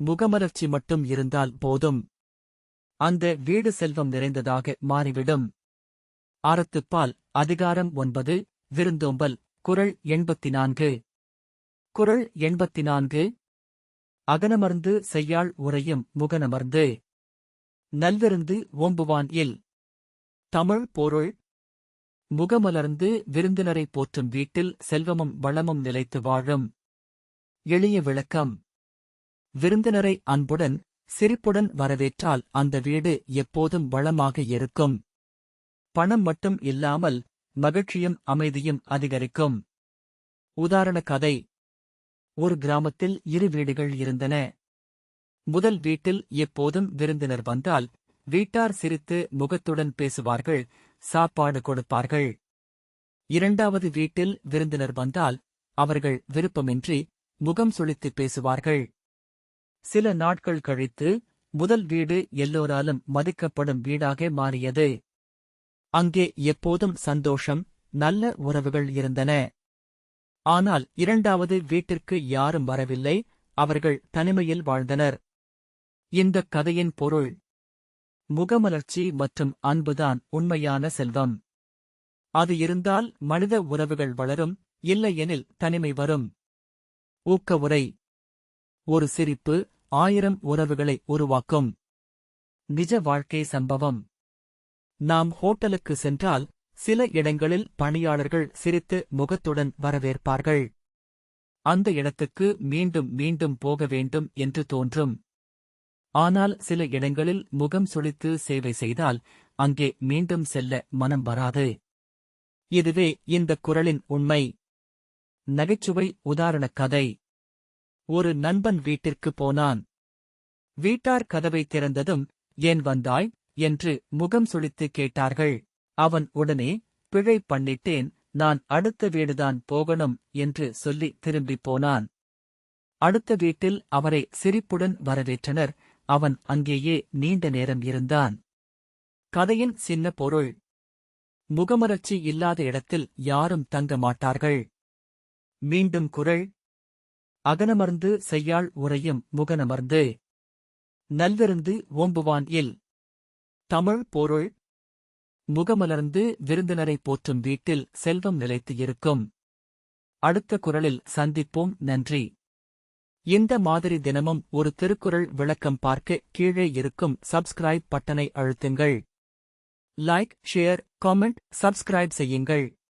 முகமலர்ச்சி மட்டும் இருந்தால் போதும். அந்த வீடு செல்வம் நிறைந்ததாக மாறிவிடும். அறத்துப்பால் அதிகாரம் 9 விருந்தோம்பல். குறள் 84. குறள் 84. அகனமர்ந்து செய்யாள் உரையும் முகனமர்ந்து நல்விருந்து ஓம்புவான் இல். தமிழ் பொருள். முகமலர்ந்து விருந்தினரை போற்றும் வீட்டில் செல்வமும் வளமும் நிலைத்து வாழும். எளிய விளக்கம். விருந்தினரை அன்புடன் சிரிப்புடன் வரவேற்றால் அந்த வீடு எப்போதும் வளமாக இருக்கும். பணம் மட்டும் இல்லாமல் மகிழ்ச்சியும் அமைதியும் அதிகரிக்கும். உதாரண கதை. ஒரு கிராமத்தில் 2 வீடுகள் இருந்தன. முதல் வீட்டில் எப்போதும் விருந்தினர் வந்தால் வீட்டார் சிரித்து முகத்துடன் பேசுவார்கள், சாப்பாடு கொடுப்பார்கள். இரண்டாவது வீட்டில் விருந்தினர் வந்தால் அவர்கள் விருப்பமின்றி முகம் சுளித்து பேசுவார்கள். சில நாட்கள் கழித்து முதல் வீடு எல்லோராலும் மதிக்கப்படும் வீடாக மாறியது. அங்கே எப்போதும் சந்தோஷம், நல்ல உறவுகள் இருந்தன. ஆனால் இரண்டாவது வீட்டிற்கு யாரும் வரவில்லை, அவர்கள் தனிமையில் வாழ்ந்தனர். இந்தக் கதையின் பொருள். முகமலர்ச்சி மற்றும் அன்புதான் உண்மையான செல்வம். அது இருந்தால் மனித உறவுகள் வளரும், இல்லையெனில் தனிமை வரும். ஊக்கவுரை. ஒரு சிரிப்பு 1000 உறவுகளை உருவாக்கும். நிஜ வாழ்க்கை சம்பவம். நாம் ஹோட்டலுக்கு சென்றால் சில இடங்களில் பணியாளர்கள் சிரித்து முகத்துடன் வரவேற்பார்கள். அந்த இடத்துக்கு மீண்டும் மீண்டும் போக வேண்டும் என்று தோன்றும். ஆனால் சில இடங்களில் முகம் சுளித்து சேவை செய்தால் அங்கே மீண்டும் செல்ல மனம் வராது. இதுவே இந்தக் குறளின் உண்மை. நகைச்சுவை உதாரண கதை. ஒரு நண்பன் வீட்டிற்கு போனான். வீட்டார் கதவை திறந்ததும், ஏன் வந்தாய் என்று முகம் சுளித்து கேட்டார்கள். அவன் உடனே, பிழை பண்ணிட்டேன், நான் அடுத்த வீடுதான் போகணும் என்று சொல்லி திரும்பிப் போனான். அடுத்த வீட்டில் அவரை சிரிப்புடன் வரவேற்றனர். அவன் அங்கேயே நீண்ட நேரம் இருந்தான். கதையின் சின்ன பொருள். முகமலர்ச்சி இல்லாத இடத்தில் யாரும் தங்க மாட்டார்கள். மீண்டும் குறள். அகனமர்ந்து செய்யாள் உரையும் முகனமர்ந்து நல்விருந்து ஓம்புவான் இல். தமிழ் பொருள். முகமலர்ந்து விருந்தினரை போற்றும் வீட்டில் செல்வம் நிலைத்து இருக்கும். அடுத்த குறளில் சந்திப்போம். நன்றி. இந்த மாதிரி தினமும் ஒரு திருக்குறள் விளக்கம் பார்க்க கீழே இருக்கும் சப்ஸ்கிரைப் பட்டனை அழுத்துங்கள். லைக், ஷேர், காமெண்ட், சப்ஸ்கிரைப் செய்யுங்கள்.